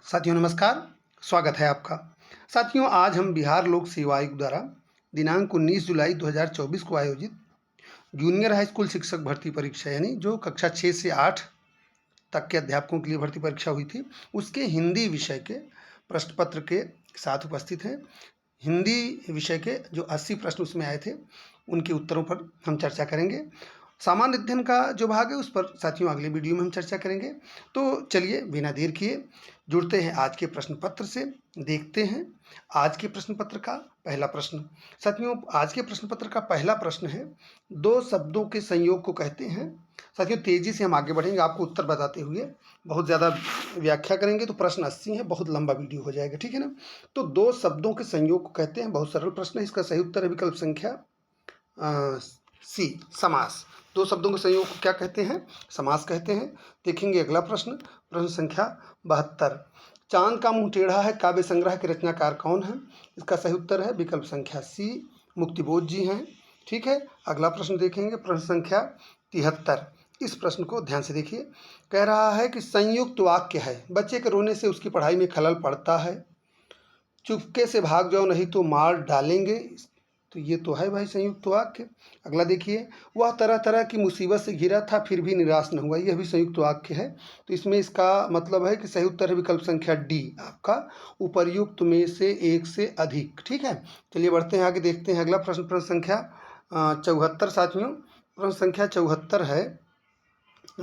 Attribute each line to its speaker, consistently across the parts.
Speaker 1: साथियों नमस्कार, स्वागत है आपका। साथियों आज हम बिहार लोक सेवा आयोग द्वारा दिनांक 19 जुलाई 2024 को आयोजित जूनियर हाई स्कूल शिक्षक भर्ती परीक्षा यानी जो कक्षा 6 से 8 तक के अध्यापकों के लिए भर्ती परीक्षा हुई थी, उसके हिंदी विषय के प्रश्न पत्र के साथ उपस्थित हैं। हिंदी विषय के जो 80 प्रश्न उसमें आए थे, उनके उत्तरों पर हम चर्चा करेंगे। सामान्य अध्ययन का जो भाग है उस पर साथियों अगले वीडियो में हम चर्चा करेंगे। तो चलिए बिना देर किए जुड़ते हैं आज के प्रश्न पत्र से। देखते हैं आज के प्रश्न पत्र का पहला प्रश्न। साथियों आज के प्रश्न पत्र का पहला प्रश्न है, दो शब्दों के संयोग को कहते हैं। साथियों तेजी से हम आगे बढ़ेंगे, आपको उत्तर बताते हुए बहुत ज़्यादा व्याख्या करेंगे तो प्रश्न 80 है, बहुत लंबा वीडियो हो जाएगा, ठीक है ना। तो दो शब्दों के संयोग को कहते हैं, बहुत सरल प्रश्न है। इसका सही उत्तर है विकल्प संख्या सी, समास। दो शब्दों के संयोग को क्या कहते हैं? समास कहते हैं। देखेंगे अगला प्रश्न, प्रश्न संख्या 72। चांद का मुंह टेढ़ा है काव्य संग्रह के रचनाकार कौन है? इसका सही उत्तर है विकल्प संख्या सी, मुक्तिबोध जी हैं, ठीक है। अगला प्रश्न देखेंगे, प्रश्न संख्या 73। इस प्रश्न को ध्यान से देखिए। कह रहा है कि संयुक्त वाक्य है, बच्चे के रोने से उसकी पढ़ाई में खलल पड़ता है, चुपके से भाग जाओ नहीं तो मार डालेंगे। तो ये तो है भाई संयुक्त वाक्य। अगला देखिए, वह तरह तरह की मुसीबत से घिरा था फिर भी निराश न हुआ, यह भी संयुक्त वाक्य है। तो इसमें इसका मतलब है कि सही उत्तर है विकल्प संख्या डी आपका, उपर्युक्त में से एक से अधिक, ठीक है। चलिए बढ़ते हैं आगे, देखते हैं अगला प्रश्न, प्रश्न संख्या 74। साथियों प्रश्न संख्या 74 है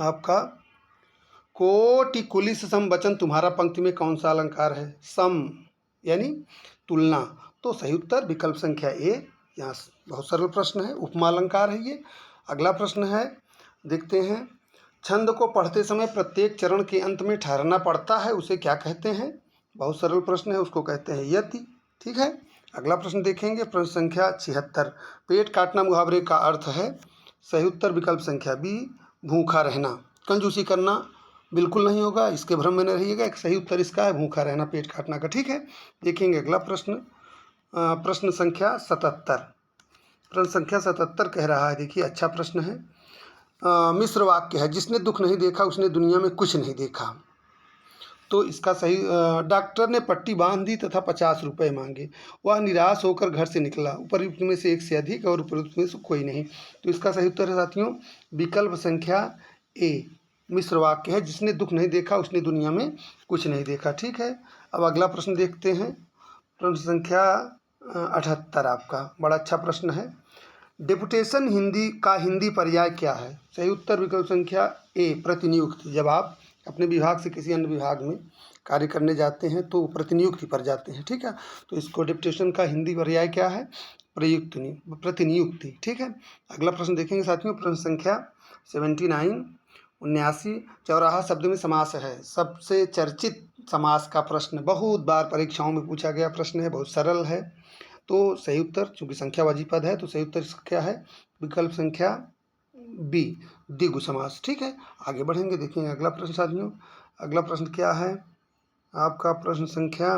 Speaker 1: आपका, कोटि कुलिस सम वचन तुम्हारा पंक्ति में कौन सा अलंकार है? सम यानी तुलना। तो सही उत्तर विकल्प संख्या ए। यहाँ बहुत सरल प्रश्न है, उपमा अलंकार है ये। अगला प्रश्न है, देखते हैं, छंद को पढ़ते समय प्रत्येक चरण के अंत में ठहरना पड़ता है, उसे क्या कहते हैं? बहुत सरल प्रश्न है, उसको कहते हैं यति, ठीक है। अगला प्रश्न देखेंगे, प्रश्न संख्या 76। पेट काटना मुहावरे का अर्थ है? सही उत्तर विकल्प संख्या बी, भूखा रहना। कंजूसी करना बिल्कुल नहीं होगा, इसके भ्रम में न रहिएगा। एक सही उत्तर इसका है भूखा रहना, पेट काटना का, ठीक है। देखेंगे अगला प्रश्न, प्रश्न संख्या 77। प्रश्न संख्या 77 कह रहा है, देखिए अच्छा प्रश्न है। मिश्र वाक्य है, जिसने दुख नहीं देखा उसने दुनिया में कुछ नहीं देखा। तो इसका सही, डॉक्टर ने पट्टी बांध दी तथा 50 रुपये मांगे, वह निराश होकर घर से निकला, उपयुक्त में से एक से अधिक और उपयुक्त में से कोई नहीं। तो इसका सही उत्तर है साथियों विकल्प संख्या ए, मिश्र वाक्य है, जिसने दुख नहीं देखा उसने दुनिया में कुछ नहीं देखा, ठीक है। अब अगला प्रश्न देखते हैं, प्रश्न संख्या 78 आपका, बड़ा अच्छा प्रश्न है। डेपुटेशन हिंदी का हिंदी पर्याय क्या है? सही उत्तर विकल्प संख्या ए, प्रतिनियुक्ति। जब आप अपने विभाग से किसी अन्य विभाग में कार्य करने जाते हैं तो प्रतिनियुक्ति पर जाते हैं, ठीक है। तो इसको डेपुटेशन का हिंदी पर्याय क्या है? प्रतिनियुक्ति, ठीक है। अगला प्रश्न देखेंगे साथियों, प्रश्न संख्या 79। 79 चौराहा शब्द में समास है, सबसे चर्चित समास का प्रश्न, बहुत बार परीक्षाओं में पूछा गया प्रश्न है, बहुत सरल है। तो सही उत्तर, चूंकि संख्यावाची पद है तो सही उत्तर इसका क्या है? विकल्प संख्या बी, द्विगु समास, ठीक है। आगे बढ़ेंगे, देखेंगे अगला प्रश्न साथियों। अगला प्रश्न क्या है आपका? प्रश्न संख्या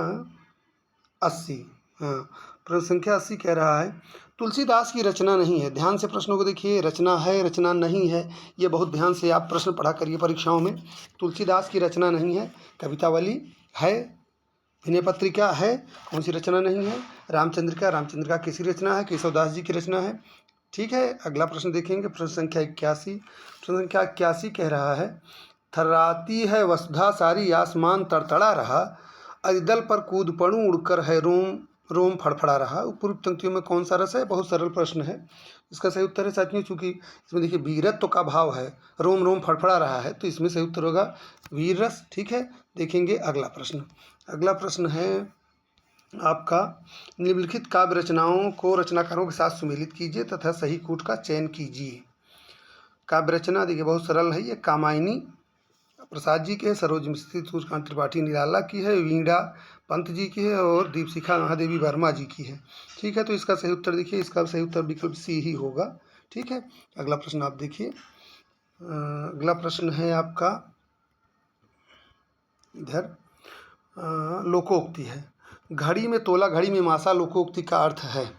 Speaker 1: 80। हाँ, प्रश्न संख्या 80 कह रहा है, तुलसीदास की रचना नहीं है। ध्यान से प्रश्नों को देखिए, रचना है रचना नहीं है, ये बहुत ध्यान से आप प्रश्न पढ़ा करिए परीक्षाओं में। तुलसीदास की रचना नहीं है, कवितावली है, विनय पत्रिका है, कौन सी रचना नहीं है? रामचंद्रिका किसी रचना है? केशवदास जी की रचना है, ठीक है। अगला प्रश्न देखेंगे, प्रश्न संख्या 81। प्रश्न संख्या 81 कह रहा है, थर्राती है वसुधा सारी आसमान तड़तड़ा रहा, अरिदल पर कूद पड़ूं उड़कर है रोम रोम फड़फड़ा रहा, उपयुक्त पंक्तियों में कौन सा रस है? बहुत सरल प्रश्न है, इसका सही उत्तर है साथियों, चूंकि इसमें देखिए वीरत्व का भाव है, रोम रोम फड़फड़ा रहा है, तो इसमें सही उत्तर होगा वीर रस, ठीक है। देखेंगे अगला प्रश्न। अगला प्रश्न है आपका, निम्नलिखित काव्य रचनाओं को रचनाकारों के साथ सुमेलित कीजिए तथा सही कूट का चयन कीजिए। काव्य रचना देखिए बहुत सरल है, ये कामायनी प्रसाद जी के है, सरोज मिस्त्री सूर्यकांत त्रिपाठी निराला की है, वीणा पंत जी की है और दीपशिखा महादेवी वर्मा जी की है, ठीक है। तो इसका सही उत्तर देखिए, इसका सही उत्तर विकल्प सी ही होगा, ठीक है। अगला प्रश्न आप देखिए, अगला प्रश्न है आपका इधर, लोकोक्ति है, घड़ी में तोला घड़ी में मासा लोकोक्ति का अर्थ है?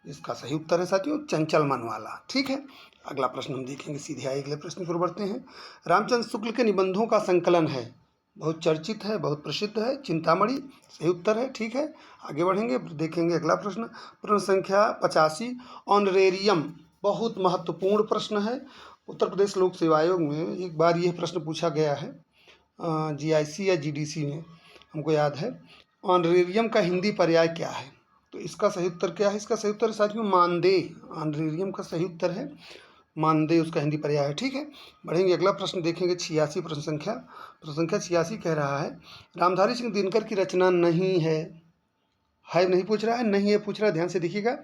Speaker 1: इसका सही उत्तर है साथियों चंचल मन वाला, ठीक है। अगला प्रश्न हम देखेंगे, सीधे आए अगले प्रश्न पर बढ़ते हैं। रामचंद्र शुक्ल के निबंधों का संकलन है, बहुत चर्चित है, बहुत प्रसिद्ध है। चिंतामणि सही उत्तर है। ठीक है, आगे बढ़ेंगे, देखेंगे अगला प्रश्न। प्रश्न संख्या 85, ऑनरेरियम बहुत महत्वपूर्ण प्रश्न है। उत्तर प्रदेश लोक सेवा आयोग में एक बार यह प्रश्न पूछा गया है, जीआईसी या जीडीसी में, हमको याद है। ऑनरेरियम का हिंदी पर्याय क्या है? तो इसका सही उत्तर क्या है? इसका सही उत्तर साथियों मानदेय। ऑनरेरियम का सही उत्तर है मानदेय, उसका हिंदी पर्याय है। ठीक है, बढ़ेंगे, अगला प्रश्न देखेंगे 86, प्रश्न संख्या 86 कह रहा है, रामधारी सिंह दिनकर की रचना नहीं है नहीं पूछ रहा है, नहीं है पूछ रहा है, ध्यान से देखिएगा।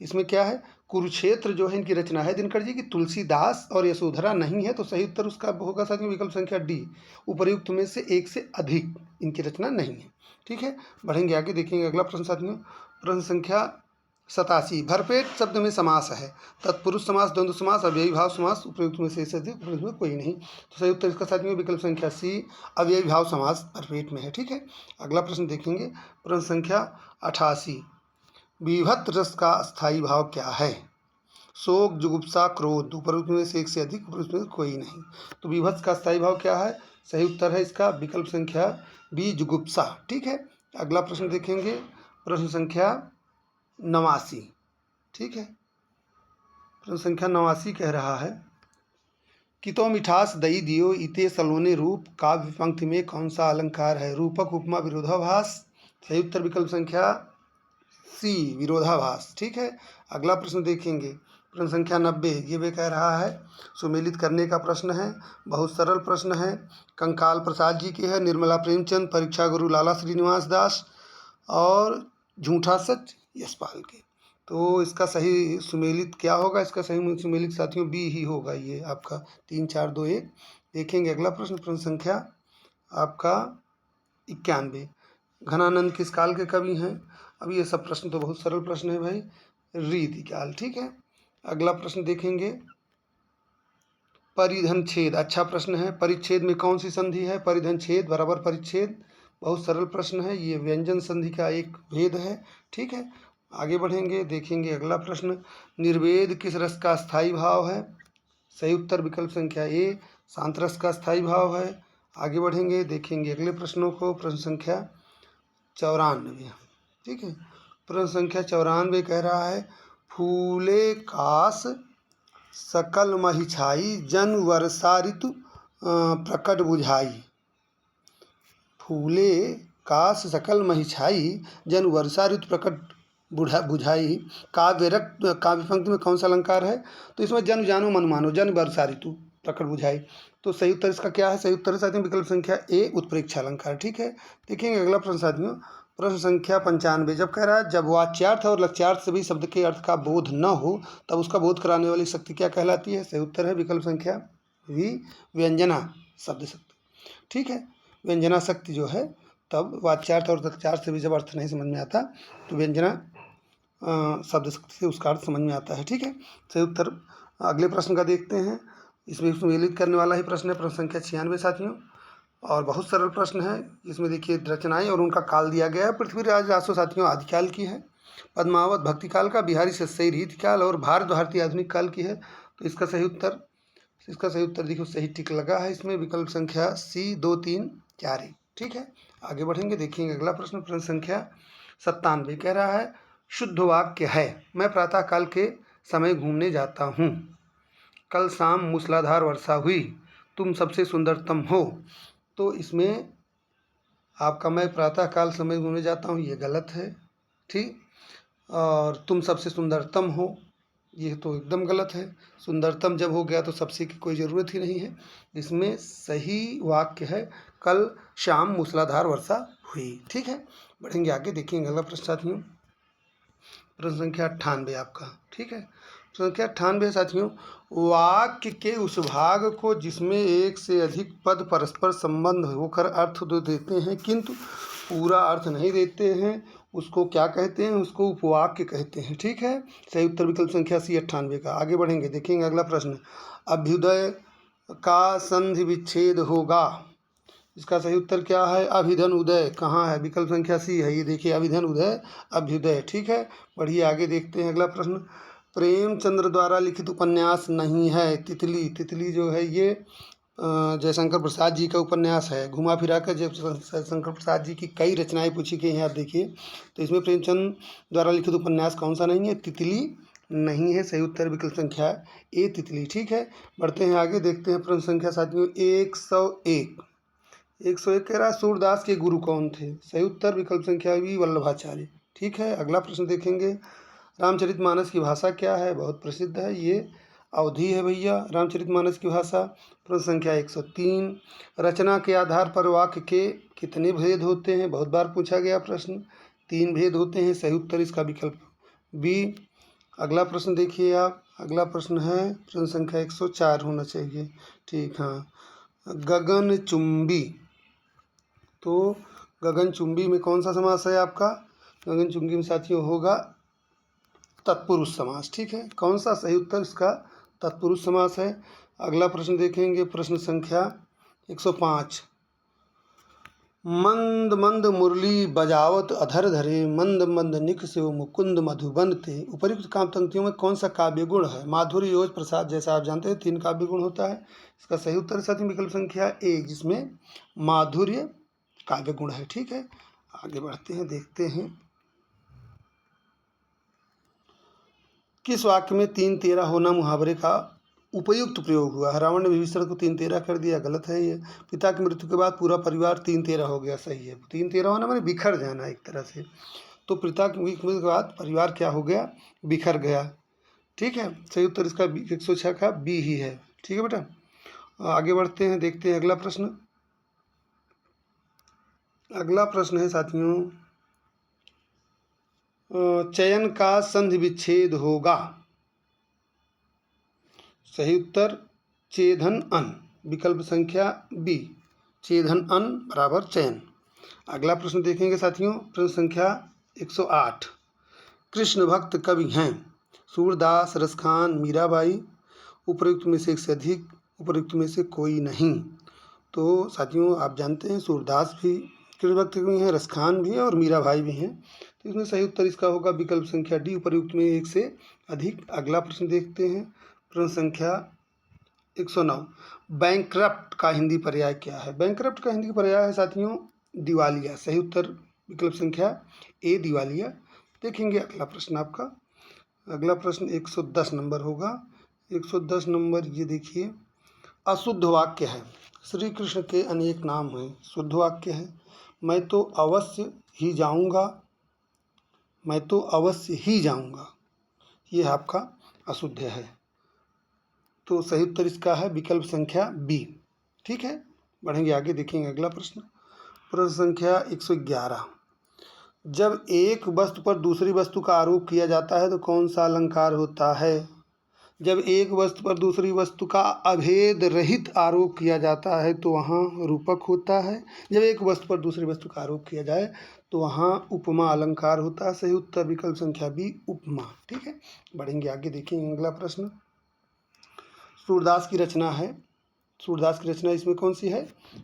Speaker 1: इसमें क्या है, कुरुक्षेत्र जो है इनकी रचना है दिनकर जी की, तुलसीदास और यशोधरा नहीं है। तो सही उत्तर उसका होगा साथियों विकल्प संख्या डी, उपर्युक्त में से एक से अधिक इनकी रचना नहीं है। ठीक है, बढ़ेंगे आगे, देखेंगे अगला प्रश्न साथियों। प्रश्न संख्या 87, भरपेट शब्द में समास है, तत्पुरुष समास, द्वंद्व समास, अव्ययी भाव समास, उपयुक्त में से एक से अधिक, उपयुक्त में कोई नहीं। तो सही उत्तर इसका साथियों विकल्प संख्या सी, अव्ययी भाव समास भरपेट में है। ठीक है, अगला प्रश्न देखेंगे। प्रश्न संख्या 88, विभक्त रस का स्थायी भाव क्या है? शोक, जुगुप्सा, क्रोध, उपयुक्त में से एक से अधिक, उपयुक्त में कोई नहीं। तो विभक्त का स्थायी भाव क्या है? सही उत्तर है इसका विकल्प संख्या बी, जुगुप्सा। ठीक है, अगला प्रश्न देखेंगे। प्रश्न संख्या 89, ठीक है, प्रश्न संख्या 89 कह रहा है, कितो मिठास दई दियो इते सलोने रूप, काव्य पंक्ति में कौन सा अलंकार है? रूपक, उपमा, विरोधाभास। सही उत्तर विकल्प संख्या सी, विरोधाभास। ठीक है, अगला प्रश्न देखेंगे। प्रश्न संख्या 90, ये भी कह रहा है, सुमेलित करने का प्रश्न है, बहुत सरल प्रश्न है, कंकाल प्रसाद जी की है, निर्मला प्रेमचंद, परीक्षा गुरु लाला श्रीनिवास दास और झूठा सच यशपाल के। तो इसका सही सुमेलित क्या होगा? इसका सही सुमेलित साथियों बी ही होगा, ये आपका 3, 4, 2, 1। देखेंगे अगला प्रश्न। प्रश्न संख्या आपका 91, घनानंद किस काल के कवि हैं? अब ये सब प्रश्न तो बहुत सरल प्रश्न है भाई, रीतिकाल। ठीक है, अगला प्रश्न देखेंगे, परिधन छेद, अच्छा प्रश्न है, परिच्छेद में कौन सी संधि है? परिधन छेद बराबर परिच्छेद, बहुत सरल प्रश्न है, ये व्यंजन संधि का एक भेद है। ठीक है, आगे बढ़ेंगे, देखेंगे अगला प्रश्न, निर्वेद किस रस का स्थायी भाव है? सही उत्तर विकल्प संख्या ए, शांत रस का स्थायी भाव है। आगे बढ़ेंगे, देखेंगे अगले प्रश्नों को। प्रश्न संख्या 94, ठीक है, प्रश्न संख्या 94 कह रहा है, फूले कास सकल मही छाई, जन वर्षा ऋतु प्रकट बुझाई। फूले कास सकल मही छाई, जन वर्षा ऋतु प्रकट बुझाई, काव्य पंक्ति में कौन सा अलंकार है? तो इसमें जन जानो मन मानो, जन वर्षा ऋतु प्रकट बुझाई। तो सही उत्तर इसका क्या है? सही उत्तर साथियों विकल्प संख्या ए, उत्प्रेक्षा अलंकार। ठीक है, देखेंगे अगला प्रश्न साथियों। प्रश्न संख्या 95, जब कह रहा है, जब वाच्यार्थ और लक्ष्यार्थ सभी शब्द के अर्थ का बोध न हो तब उसका बोध कराने वाली शक्ति क्या कहलाती है? सही उत्तर है विकल्प संख्या वी, व्यंजना शब्द शक्ति। ठीक है, व्यंजना शक्ति जो है, तब वाच्यार्थ और लक्ष्यार्थ से भी जब अर्थ नहीं समझ में आता तो व्यंजना शब्द शक्ति से उसका अर्थ समझ में आता है। ठीक है, सही उत्तर अगले प्रश्न का देखते हैं, इसमें सुमेलित करने वाला ही प्रश्न है, प्रश्न संख्या 96 साथियों, और बहुत सरल प्रश्न है। इसमें देखिए रचनाएं और उनका काल दिया गया है। पृथ्वीराज रासो साथियों आदिकाल की है, पद्मावत भक्तिकाल का, बिहारी सस्यई रीतिकाल और भारत भारती आधुनिक काल की है। तो इसका सही उत्तर देखिए सही टिक लगा है इसमें, विकल्प संख्या सी, 2, 3, 4। ठीक है, आगे बढ़ेंगे, देखेंगे अगला प्रश्न। प्रश्न संख्या 97 कह रहा है, शुद्ध वाक्य है, मैं प्रातः काल के समय घूमने जाता हूँ, कल शाम मूसलाधार वर्षा हुई, तुम सबसे सुंदरतम हो। तो इसमें आपका मैं प्रातः काल समय घूमने जाता हूँ ये गलत है, ठीक, और तुम सबसे सुंदरतम हो ये तो एकदम गलत है। सुंदरतम जब हो गया तो सबसे की कोई ज़रूरत ही नहीं है। इसमें सही वाक्य है, कल शाम मूसलाधार वर्षा हुई। ठीक है, बढ़ेंगे आगे, देखेंगे अगला प्रश्न साथियों। प्रश्न संख्या 98 आपका, ठीक है, संख्या 98 साथियों, वाक्य के उस भाग को जिसमें एक से अधिक पद परस्पर संबंध होकर अर्थ तो देते हैं किंतु पूरा अर्थ नहीं देते हैं, उसको क्या कहते हैं? उसको उपवाक्य कहते हैं। ठीक है, सही उत्तर विकल्प संख्या सी, 98 का। आगे बढ़ेंगे, देखेंगे अगला प्रश्न, अभ्युदय का संधि विच्छेद होगा, इसका सही उत्तर क्या है? अभिधन उदय कहाँ है? विकल्प संख्या सी है, ये देखिए अभिधन उदय अभ्युदय। ठीक है, बढ़िए आगे देखते हैं अगला प्रश्न, प्रेमचंद्र द्वारा लिखित उपन्यास नहीं है तितली। तितली जो है ये जयशंकर प्रसाद जी का उपन्यास है। घुमा फिरा कर जयशंकर प्रसाद जी की कई रचनाएं पूछी गई हैं, आप देखिए। तो इसमें प्रेमचंद द्वारा लिखित उपन्यास कौन सा नहीं है? तितली नहीं है। सही उत्तर विकल्प संख्या ए तितली। ठीक है, बढ़ते हैं आगे, देखते हैं प्रश्न संख्या साथियों 101। 101 कह रहा है सूरदास के गुरु कौन थे? सही उत्तर विकल्प संख्या बी वल्लभाचार्य। ठीक है, अगला प्रश्न देखेंगे। रामचरितमानस की भाषा क्या है? बहुत प्रसिद्ध है, ये अवधी है भैया रामचरितमानस की भाषा। प्रश्न संख्या 103। रचना के आधार पर वाक्य के कितने भेद होते हैं? बहुत बार पूछा गया प्रश्न। 3 भेद होते हैं। सही उत्तर इसका विकल्प बी। अगला प्रश्न देखिए आप, अगला प्रश्न है प्रश्न संख्या 104 होना चाहिए। ठीक, हाँ, गगनचुंबी। तो गगनचुंबी में कौन सा समास है आपका? गगनचुंबी में साथियों होगा तत्पुरुष समास। ठीक है, कौन सा? सही उत्तर इसका तत्पुरुष समास है। अगला प्रश्न देखेंगे प्रश्न संख्या 105। मंद मंद मुरली बजावत अधर धरे, मंद मंद निख से मुकुंद मधुबन थे। उपयुक्त काव्य पंक्तियों में कौन सा काव्य गुण है? माधुर्य, योज, प्रसाद। जैसा आप जानते हैं 3 काव्य गुण होता है। इसका सही उत्तर साथियों विकल्प संख्या ए, जिसमें माधुर्य काव्य गुण है। ठीक है, आगे बढ़ते हैं, देखते हैं किस वाक्य में 3-13 होना मुहावरे का उपयुक्त प्रयोग हुआ है? रावण ने विभीषण को 3-13 कर दिया, गलत है ये। पिता की मृत्यु के बाद पूरा परिवार 3-13 हो गया, सही है। 3-13 होना मैंने बिखर जाना एक तरह से। तो पिता की मृत्यु के बाद परिवार क्या हो गया? बिखर गया। ठीक है, सही उत्तर इसका 106 का बी ही है। ठीक है बेटा, आगे बढ़ते हैं, देखते हैं अगला प्रश्न। अगला प्रश्न है साथियों, चयन का संधि विच्छेद होगा। सही उत्तर चेधन अन, विकल्प संख्या बी, चेधन अन बराबर चयन। अगला प्रश्न देखेंगे साथियों, प्रश्न संख्या 108। कृष्ण भक्त कवि हैं सूरदास, रसखान, मीराबाई। उपयुक्त में से एक से अधिक, उपयुक्त में से कोई नहीं। तो साथियों आप जानते हैं सूरदास भी कृष्ण भक्त कवि हैं, रसखान भी हैं और मीराबाई भी हैं। तो इसमें सही उत्तर इसका होगा विकल्प संख्या डी, उपयुक्त में एक से अधिक। अगला प्रश्न देखते हैं, प्रश्न संख्या 109। बैंकरप्ट का हिंदी पर्याय क्या है? बैंकरप्ट का हिंदी पर्याय है साथियों दिवालिया। सही उत्तर विकल्प संख्या ए, दिवालिया। देखेंगे अगला प्रश्न आपका, अगला प्रश्न 110 नंबर होगा। 110 नंबर ये देखिए, अशुद्ध वाक्य है। श्री कृष्ण के अनेक नाम हैं, शुद्ध वाक्य है। मैं तो अवश्य ही जाऊंगा, मैं तो अवश्य ही जाऊंगा, ये आपका अशुद्ध है। तो सही उत्तर इसका है विकल्प संख्या बी। ठीक है, बढ़ेंगे आगे, देखेंगे अगला प्रश्न। प्रश्न संख्या 111। जब एक वस्तु पर दूसरी वस्तु का आरोप किया जाता है तो कौन सा अलंकार होता है? जब एक वस्तु पर दूसरी वस्तु का अभेद रहित आरोप किया जाता है तो वहाँ रूपक होता है। जब एक वस्तु पर दूसरी वस्तु का आरोप किया जाए तो वहाँ उपमा अलंकार होता है। सही उत्तर विकल्प संख्या बी, उपमा। ठीक है, बढ़ेंगे आगे, देखेंगे अगला प्रश्न। सूरदास की रचना है, सूरदास की रचना इसमें कौन सी है?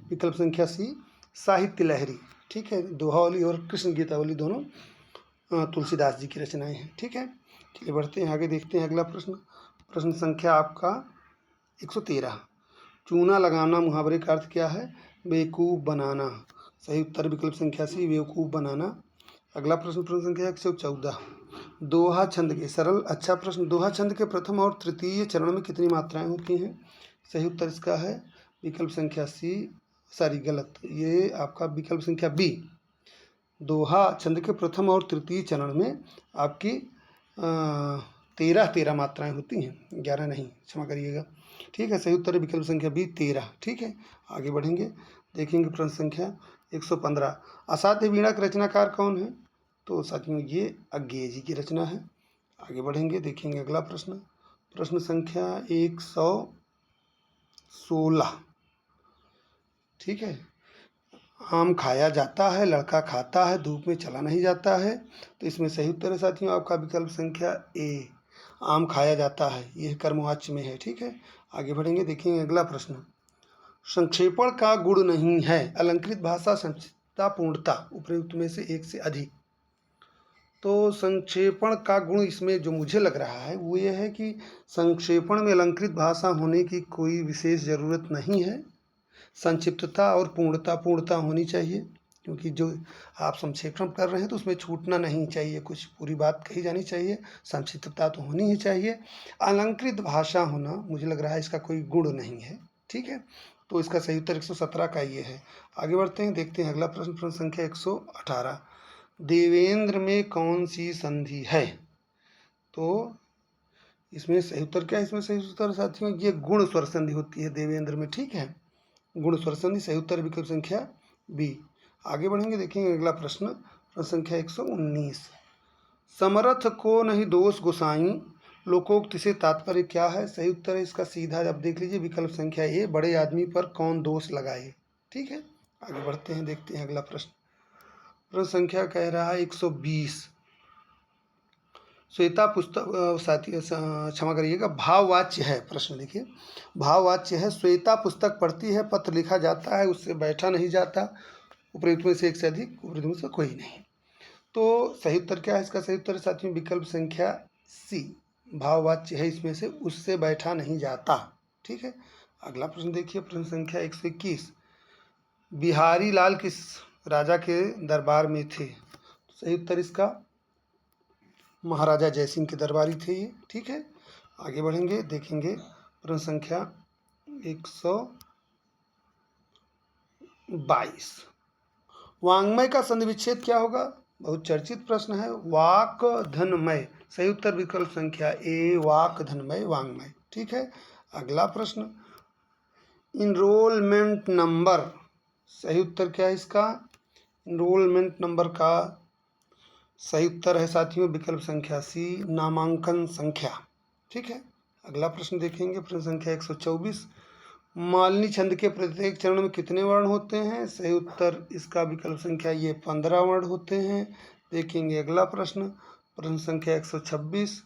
Speaker 1: विकल्प संख्या सी, साहित्य लहरी। ठीक है, दोहावली और कृष्ण गीतावली दोनों तुलसीदास जी की रचनाएं हैं। ठीक है, चलिए बढ़ते हैं आगे, देखते हैं अगला प्रश्न। प्रश्न संख्या आपका 113। चूना लगाना मुहावरे का अर्थ क्या है? बेवकूफ़ बनाना। सही उत्तर विकल्प संख्या सी, बेवकूफ़ बनाना। अगला प्रश्न प्रश्न संख्या 114। दोहा छंद के सरल अच्छा प्रश्न, दोहा छंद के प्रथम और तृतीय चरण में कितनी मात्राएं होती हैं? सही उत्तर इसका है विकल्प संख्या सी, सॉरी गलत, ये आपका विकल्प संख्या बी। दोहा छंद के प्रथम और तृतीय चरण में आपकी 13 मात्राएं होती हैं, 11 नहीं, क्षमा करिएगा। ठीक है, सही उत्तर है विकल्प संख्या बी, 13। ठीक है, आगे बढ़ेंगे, देखेंगे प्रश्न संख्या 115। असाध्य वीणा के रचनाकार कौन है? तो साथियों ये अज्ञेय जी की रचना है। आगे बढ़ेंगे, देखेंगे अगला प्रश्न। प्रश्न संख्या 116। ठीक है, आम खाया जाता है, लड़का खाता है, धूप में चला नहीं जाता है। तो इसमें सही उत्तर है साथियों आपका विकल्प संख्या ए, आम खाया जाता है, यह कर्मवाच्य में है। ठीक है, आगे बढ़ेंगे, देखेंगे अगला प्रश्न। संक्षेपण का गुण नहीं है, अलंकृत भाषा संक्षिप्तता पूर्णता, उपयुक्त में से एक से अधिक। तो संक्षेपण का गुण इसमें जो मुझे लग रहा है वो ये है कि संक्षेपण में अलंकृत भाषा होने की कोई विशेष ज़रूरत नहीं है। संक्षिप्तता और पूर्णता होनी चाहिए, क्योंकि जो आप संक्षेपण कर रहे हैं तो उसमें छूटना नहीं चाहिए, कुछ पूरी बात कही जानी चाहिए। संक्षिप्तता तो होनी ही चाहिए। अलंकृत भाषा होना मुझे लग रहा है इसका कोई गुण नहीं है। ठीक है, तो इसका सही उत्तर 117 का ये है। आगे बढ़ते हैं, देखते हैं अगला प्रश्न, प्रश्न संख्या 118। देवेंद्र में कौन सी संधि है? तो इसमें सही उत्तर क्या है? इसमें सही उत्तर साथियों ये गुण स्वर संधि होती है देवेंद्र में। ठीक है, गुण स्वर संधि सही उत्तर विकल्प संख्या बी। आगे बढ़ेंगे, देखेंगे अगला प्रश्न, प्रश्न संख्या 119। समरथ को नहीं दोष गोसाई, लोकोक्ति से तात्पर्य क्या है? सही उत्तर है इसका सीधा, अब देख लीजिए विकल्प संख्या ए, बड़े आदमी पर कौन दोष लगाए। ठीक है, आगे बढ़ते हैं, देखते हैं अगला प्रश्न, प्रश्न संख्या कह रहा है 120। श्वेता पुस्तक साथी क्षमा करिएगा, भाववाच्य है प्रश्न। देखिए, भाववाच्य है, श्वेता पुस्तक पढ़ती है, पत्र लिखा जाता है, उससे बैठा नहीं जाता, उपयुक्त में से एक से अधिक, उपयुक्त में से कोई नहीं। तो सही उत्तर क्या है? इसका सही उत्तर साथियों विकल्प संख्या सी, भाववाच्य है इसमें से, उससे बैठा नहीं जाता। ठीक है, अगला प्रश्न देखिए, प्रश्न संख्या 121। बिहारी लाल किस राजा के दरबार में थे? सही उत्तर इसका महाराजा जयसिंह के दरबारी थे ये। ठीक है, आगे बढ़ेंगे, देखेंगे प्रश्न संख्या 122। वाङ्मय का संधि विच्छेद क्या होगा? बहुत चर्चित प्रश्न है, वाक धनमय। सही उत्तर विकल्प संख्या ए, वाक धनमय वाङ्मय। ठीक है, अगला प्रश्न, इनरोलमेंट नंबर। सही उत्तर क्या है इसका? इनरोलमेंट नंबर का सही उत्तर है साथियों विकल्प संख्या सी, नामांकन संख्या। ठीक है, अगला प्रश्न देखेंगे, प्रश्न संख्या 124। मालिनी छंद के प्रत्येक चरण में कितने वर्ण होते हैं? सही उत्तर इसका विकल्प संख्या ये 15 वर्ण होते हैं। देखेंगे अगला प्रश्न, प्रश्न संख्या 126।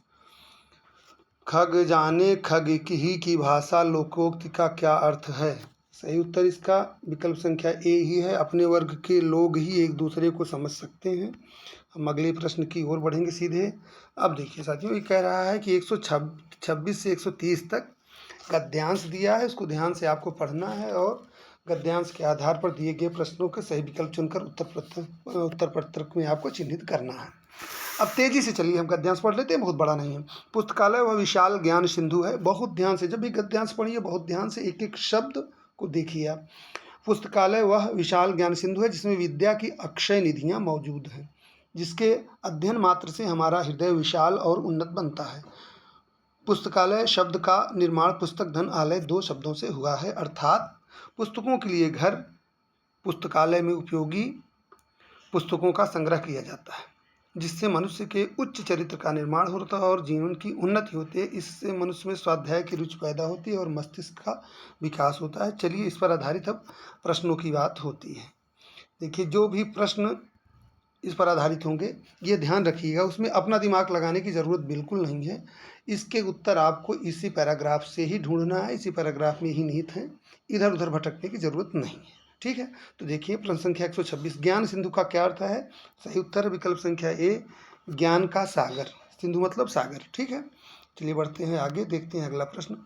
Speaker 1: खग जाने खग की भाषा लोकोक्ति का क्या अर्थ है? सही उत्तर इसका विकल्प संख्या ए ही है, अपने वर्ग के लोग ही एक दूसरे को समझ सकते हैं। हम अगले प्रश्न की ओर बढ़ेंगे सीधे। अब देखिए साथियों, ये कह रहा है कि 126 से 130 तक गद्यांश दिया है, उसको ध्यान से आपको पढ़ना है और गद्यांश के आधार पर दिए गए प्रश्नों के सही विकल्प चुनकर उत्तर पत्रक में आपको चिन्हित करना है। अब तेजी से चलिए हम गद्यांश पढ़ लेते हैं, बहुत बड़ा नहीं है। पुस्तकालय वह विशाल ज्ञान सिंधु है। बहुत ध्यान से, जब भी गद्यांश पढ़िए बहुत ध्यान से एक एक शब्द को देखिए आप। पुस्तकालय वह विशाल ज्ञान सिंधु है जिसमें विद्या की अक्षय निधियाँ मौजूद हैं, जिसके अध्ययन मात्र से हमारा हृदय विशाल और उन्नत बनता है। पुस्तकालय शब्द का निर्माण पुस्तक धन आलय 2 शब्दों से हुआ है, अर्थात पुस्तकों के लिए घर, पुस्तकालय में उपयोगी पुस्तकों का संग्रह किया जाता है, जिससे मनुष्य के उच्च चरित्र का निर्माण होता है और जीवन की उन्नति होती है। इससे मनुष्य में स्वाध्याय की रुचि पैदा होती है और मस्तिष्क का विकास होता है। चलिए, इस पर आधारित अब प्रश्नों की बात होती है। देखिए, जो भी प्रश्न इस पर आधारित होंगे ये ध्यान रखिएगा, उसमें अपना दिमाग लगाने की ज़रूरत बिल्कुल नहीं है। इसके उत्तर आपको इसी पैराग्राफ से ही ढूंढना है, इसी पैराग्राफ में ही निहित हैं, इधर उधर भटकने की ज़रूरत नहीं है। ठीक है, तो देखिए प्रश्न संख्या 126, ज्ञान सिंधु का क्या अर्थ है? सही उत्तर विकल्प संख्या ए, ज्ञान का सागर। सिंधु मतलब सागर। ठीक है, चलिए बढ़ते हैं आगे, देखते हैं अगला प्रश्न।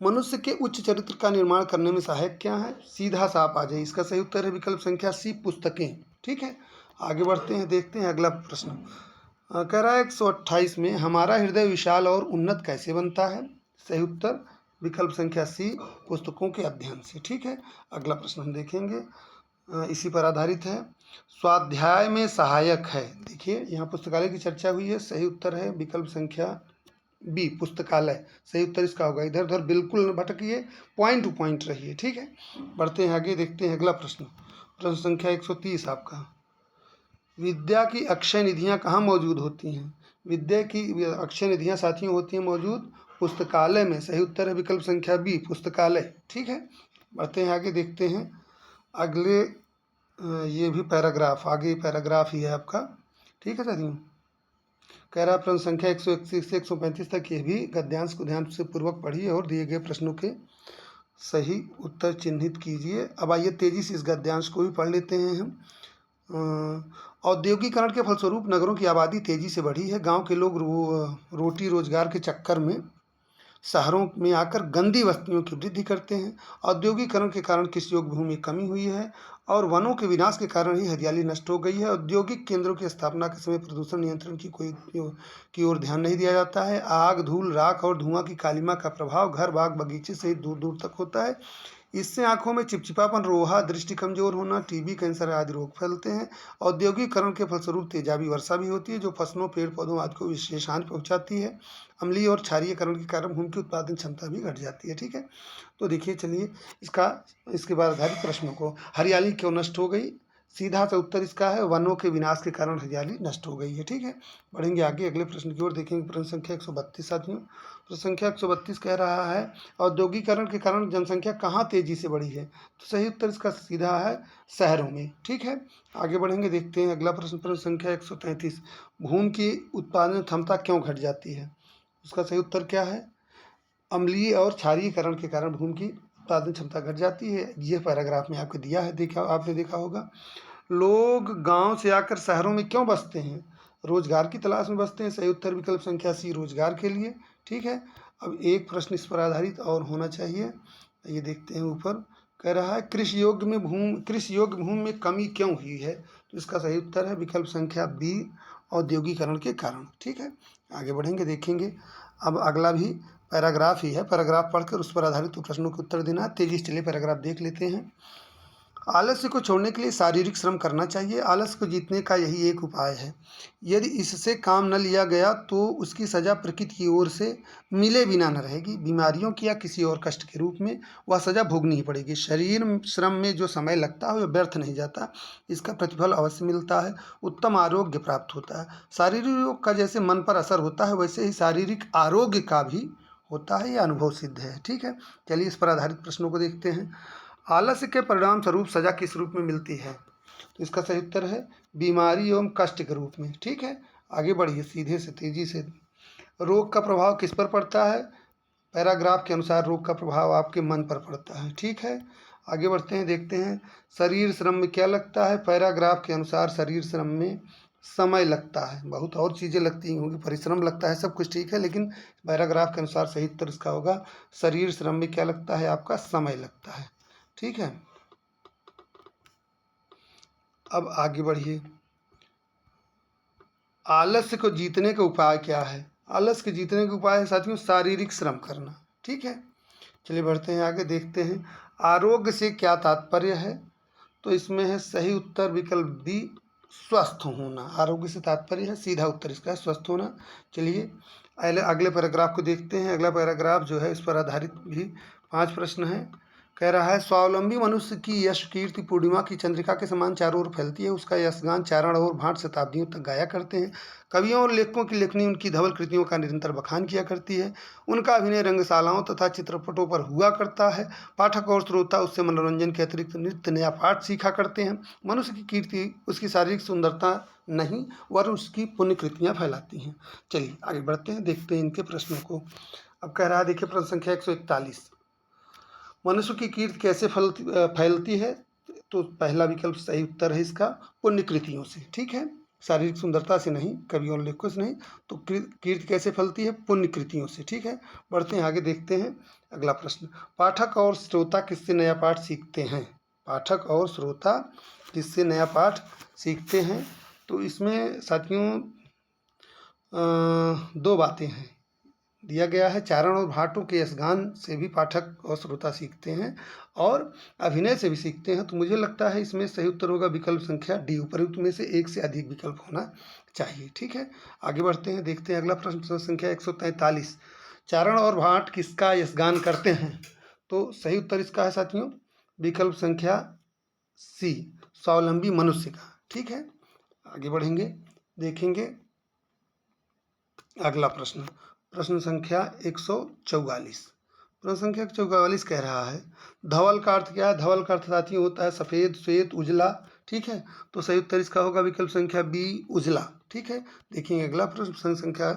Speaker 1: मनुष्य के उच्च चरित्र का निर्माण करने में सहायक क्या है? सीधा साफ आ जाए, इसका सही उत्तर है विकल्प संख्या सी, पुस्तकें। ठीक है, आगे बढ़ते हैं, देखते हैं अगला प्रश्न। कह रहा है 128 में, हमारा हृदय विशाल और उन्नत कैसे बनता है? सही उत्तर विकल्प संख्या सी, पुस्तकों के अध्ययन से। ठीक है, अगला प्रश्न हम देखेंगे, इसी पर आधारित है। स्वाध्याय में सहायक है। देखिए, यहाँ पुस्तकालय की चर्चा हुई है, सही उत्तर है विकल्प संख्या बी, पुस्तकालय। सही उत्तर इसका होगा, इधर उधर बिल्कुल न भटकिए, पॉइंट टू पॉइंट रहिए। ठीक है, बढ़ते हैं आगे, देखते हैं अगला प्रश्न, प्रश्न संख्या 130 आपका। विद्या की अक्षय निधियाँ कहाँ मौजूद होती हैं? विद्या की अक्षय निधियाँ साथियों होती हैं मौजूद पुस्तकालय में। सही उत्तर है विकल्प संख्या बी, पुस्तकालय। ठीक है, बढ़ते हैं आगे, देखते हैं अगले ये भी पैराग्राफ, आगे पैराग्राफ ही है आपका। ठीक है साथियों, कह रहा प्रश्न संख्या 131 से 135 तक ये भी गद्यांश को ध्यान से पूर्वक पढ़िए और दिए गए प्रश्नों के सही उत्तर चिन्हित कीजिए। अब आइए तेजी से इस गद्यांश को भी पढ़ लेते हैं हम। औद्योगिकरण के फलस्वरूप नगरों की आबादी तेजी से बढ़ी है। गांव के लोग रोटी रोजगार के चक्कर में शहरों में आकर गंदी बस्तियों की वृद्धि करते हैं। औद्योगिकरण के कारण कृषि योग्य भूमि में कमी हुई है और वनों के विनाश के कारण ही हरियाली नष्ट हो गई है। औद्योगिक केंद्रों की स्थापना के समय प्रदूषण नियंत्रण की ओर ध्यान नहीं दिया जाता है। आग, धूल, राख और धुआं की कालिमा का प्रभाव घर, बाग, बगीचे सहित दूर दूर तक होता है। इससे आंखों में चिपचिपापन, रोहा, दृष्टि कमजोर होना, टीबी, कैंसर आदि रोग फैलते हैं। औद्योगिकरण के फलस्वरूप तेजाबी वर्षा भी होती है, जो फसलों, पेड़ पौधों आदि को विशेष हानि पहुंचाती है। अम्लीय और क्षारीयकरण के कारण भूमि की उत्पादन क्षमता भी घट जाती है। ठीक है, तो देखिए, चलिए इसके बाद आधारित प्रश्नों को, हरियाली क्यों नष्ट हो गई? सीधा सा उत्तर इसका है, वनों के विनाश के कारण हरियाली नष्ट हो गई है। ठीक है, बढ़ेंगे आगे अगले प्रश्न की ओर, देखेंगे प्रश्न संख्या 132 साथियों। प्रश्न संख्या 132 कह रहा है, औद्योगिकरण के कारण जनसंख्या कहाँ तेजी से बढ़ी है? तो सही उत्तर इसका सीधा है, शहरों में। ठीक है, आगे बढ़ेंगे, देखते हैं अगला प्रश्न। प्रश्न संख्या 133, भूमि की उत्पादन क्षमता क्यों घट जाती है? उसका सही उत्तर क्या है? अम्लीय और क्षारीयकरण के कारण भूमि की उत्पादन क्षमता घट जाती है। यह पैराग्राफ में आपको दिया है, आपने देखा होगा। लोग गांव से आकर शहरों में क्यों बसते हैं? रोजगार की तलाश में बसते हैं। सही उत्तर विकल्प संख्या सी, रोजगार के लिए। ठीक है, अब एक प्रश्न इस पर आधारित और होना चाहिए, ये देखते हैं ऊपर। कह रहा है, कृषि योग्य भूमि में कमी क्यों हुई है? तो इसका सही उत्तर है विकल्प संख्या बी, औद्योगिकरण के कारण। ठीक है, आगे बढ़ेंगे, देखेंगे। अब अगला भी पैराग्राफ ही है, पैराग्राफ पढ़कर उस पर आधारित प्रश्नों के उत्तर देना। तेजी से चलिए पैराग्राफ देख लेते हैं। आलस्य को छोड़ने के लिए शारीरिक श्रम करना चाहिए। आलस्य को जीतने का यही एक उपाय है। यदि इससे काम न लिया गया तो उसकी सजा प्रकृति की ओर से मिले बिना न रहेगी। बीमारियों की या किसी और कष्ट के रूप में वह सजा भोगनी ही पड़ेगी। शरीर श्रम में जो समय लगता है वह व्यर्थ नहीं जाता, इसका प्रतिफल अवश्य मिलता है। उत्तम आरोग्य प्राप्त होता है। शारीरिक योग का जैसे मन पर असर होता है, वैसे ही शारीरिक आरोग्य का भी होता है। यह अनुभव सिद्ध है। ठीक है, चलिए इस पर आधारित प्रश्नों को देखते हैं। आलस्य के परिणाम स्वरूप सजा किस रूप में मिलती है? तो इसका सही उत्तर है बीमारी एवं कष्ट के रूप में। ठीक है, आगे बढ़िए सीधे से तेजी से। रोग का प्रभाव किस पर पड़ता है? पैराग्राफ के अनुसार रोग का प्रभाव आपके मन पर पड़ता है। ठीक है, आगे बढ़ते हैं, देखते हैं। शरीर श्रम में क्या लगता है? पैराग्राफ के अनुसार शरीर श्रम में समय लगता है। बहुत और चीज़ें लगती होंगी, परिश्रम लगता है, सब कुछ ठीक है, लेकिन पैराग्राफ के अनुसार सही उत्तर इसका होगा शरीर श्रम में क्या लगता है? आपका समय लगता है। ठीक है, अब आगे बढ़िए। आलस्य को जीतने का उपाय क्या है? आलस्य के जीतने का उपाय है साथियों शारीरिक श्रम करना। ठीक है, चलिए बढ़ते हैं आगे, देखते हैं। आरोग्य से क्या तात्पर्य है? तो इसमें है सही उत्तर विकल्प बी, स्वस्थ होना। आरोग्य से तात्पर्य है, सीधा उत्तर इसका है स्वस्थ होना। चलिए अगले पैराग्राफ को देखते हैं। अगला पैराग्राफ जो है इस पर आधारित भी 5 प्रश्न है। कह रहा है, स्वावलंबी मनुष्य की यश कीर्ति पूर्णिमा की चंद्रिका के समान चारों ओर फैलती है। उसका यशगान चारण और भाट शताब्दियों तक गाया करते हैं। कवियों और लेखकों की लेखनी उनकी धवल कृतियों का निरंतर बखान किया करती है। उनका अभिनय रंगशालाओं तथा चित्रपटों पर हुआ करता है। पाठक और श्रोता उससे मनोरंजन के अतिरिक्त नित्य नया पाठ सीखा करते हैं। मनुष्य की कीर्ति उसकी शारीरिक सुंदरता नहीं, वरन उसकी पुण्य कृतियाँ फैलाती हैं। चलिए आगे बढ़ते हैं, देखते हैं इनके प्रश्नों को। अब कह रहा है, देखिए प्रश्न संख्या 141, मनुष्य की कीर्ति कैसे फैलती है? तो पहला विकल्प सही उत्तर है इसका, पुण्य कृतियों से। ठीक है, शारीरिक सुंदरता से नहीं, कवियों और लेखकों से नहीं। तो कीर्ति कैसे फैलती है? पुण्य कृतियों से। ठीक है, बढ़ते हैं आगे, देखते हैं अगला प्रश्न। पाठक और श्रोता किससे नया पाठ सीखते हैं? पाठक और श्रोता किससे नया पाठ सीखते हैं? तो इसमें साथियों 2 बातें हैं दिया गया है। चारण और भाटों के यशगान से भी पाठक और श्रोता सीखते हैं और अभिनय से भी सीखते हैं। तो मुझे लगता है इसमें सही उत्तर होगा विकल्प संख्या डी, उपयुक्त में से एक से अधिक विकल्प होना चाहिए। ठीक है, आगे बढ़ते हैं, देखते हैं अगला प्रश्न संख्या 143, चारण और भाट किसका यशगान करते हैं? तो सही उत्तर इसका है साथियों विकल्प संख्या सी, स्वावलंबी मनुष्य का। ठीक है, आगे बढ़ेंगे, देखेंगे अगला प्रश्न। प्रश्न संख्या 144, प्रश्न संख्या 144 कह रहा है, धवल का अर्थ क्या है? धवल का अर्थ साथियों होता है सफ़ेद, श्वेत, उजला। ठीक है, तो सही उत्तर इसका होगा विकल्प संख्या बी, उजला। ठीक है, देखिए अगला प्रश्न संख्या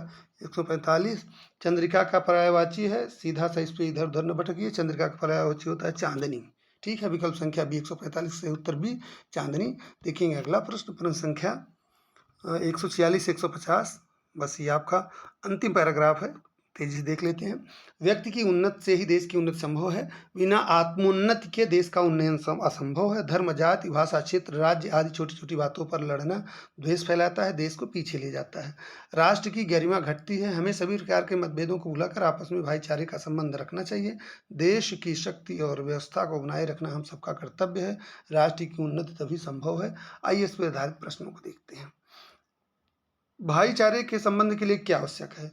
Speaker 1: 145, चंद्रिका का पर्यायवाची है। सीधा सा इस पर इधर उधर न भटकिए। चंद्रिका का पर्यायवाची होता है चांदनी। ठीक है, विकल्प संख्या बी 145 से उत्तर बी चांदनी। देखेंगे अगला प्रश्न, प्रश्न संख्या 146 150, बस ये आपका अंतिम पैराग्राफ है, तेजी से देख लेते हैं। व्यक्ति की उन्नति से ही देश की उन्नति संभव है, बिना आत्मोन्नति के देश का उन्नयन असंभव है। धर्म, जाति, भाषा, क्षेत्र, राज्य आदि छोटी छोटी बातों पर लड़ना द्वेष फैलाता है, देश को पीछे ले जाता है। राष्ट्र की गरिमा घटती है, हमें सभी प्रकार के मतभेदों को भुलाकर आपस में भाईचारे का संबंध रखना चाहिए। देश की शक्ति और व्यवस्था को बनाए रखना हम सबका कर्तव्य है। राष्ट्र की उन्नति तभी संभव है। आइए इस पर आधारित प्रश्नों को देखते हैं। भाईचारे के संबंध के लिए क्या आवश्यक है?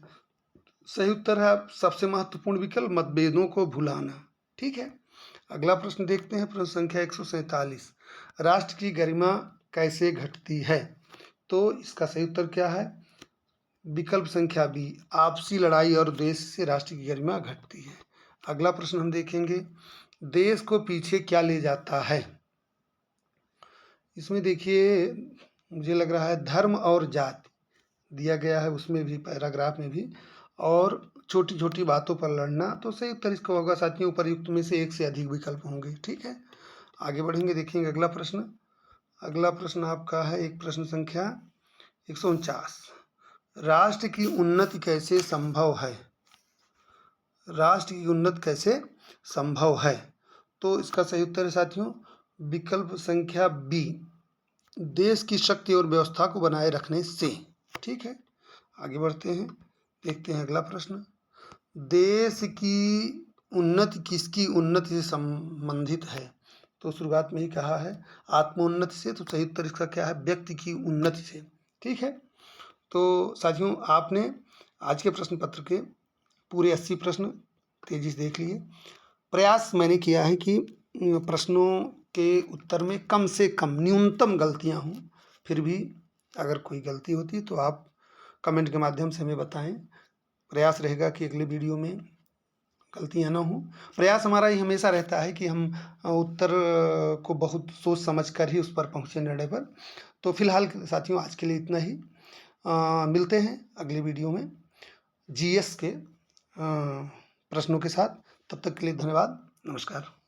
Speaker 1: सही उत्तर है सबसे महत्वपूर्ण विकल्प, मतभेदों को भुलाना। ठीक है, अगला प्रश्न देखते हैं, प्रश्न संख्या 147, राष्ट्र की गरिमा कैसे घटती है? तो इसका सही उत्तर क्या है? विकल्प संख्या बी, आपसी लड़ाई और द्वेष से राष्ट्र की गरिमा घटती है। अगला प्रश्न हम देखेंगे, देश को पीछे क्या ले जाता है? इसमें देखिए मुझे लग रहा है धर्म और जाति दिया गया है, उसमें भी पैराग्राफ में भी, और छोटी छोटी बातों पर लड़ना। तो सही उत्तर इसका होगा साथियों, उपर्युक्त में से एक से अधिक विकल्प होंगे। ठीक है, आगे बढ़ेंगे, देखेंगे अगला प्रश्न। अगला प्रश्न आपका है एक प्रश्न संख्या 149, राष्ट्र की उन्नति कैसे संभव है? राष्ट्र की उन्नति कैसे संभव है? तो इसका सही उत्तर है साथियों विकल्प संख्या बी, देश की शक्ति और व्यवस्था को बनाए रखने से। ठीक है, आगे बढ़ते हैं, देखते हैं अगला प्रश्न, देश की उन्नति किसकी उन्नति से संबंधित है? तो शुरुआत में ही कहा है आत्मोन्नति से, तो सही उत्तर इसका क्या है? व्यक्ति की उन्नति से। ठीक है, तो साथियों आपने आज के प्रश्न पत्र के पूरे 80 प्रश्न तेजी से देख लिए। प्रयास मैंने किया है कि प्रश्नों के उत्तर में कम से कम न्यूनतम गलतियां हों, फिर भी अगर कोई गलती होती है तो आप कमेंट के माध्यम से हमें बताएं। प्रयास रहेगा कि अगले वीडियो में गलतियां ना हो। प्रयास हमारा ये हमेशा रहता है कि हम उत्तर को बहुत सोच समझ कर ही उस पर पहुँचे निर्णय पर। तो फिलहाल साथियों आज के लिए इतना ही, मिलते हैं अगले वीडियो में जीएस के प्रश्नों के साथ। तब तक के लिए धन्यवाद, नमस्कार।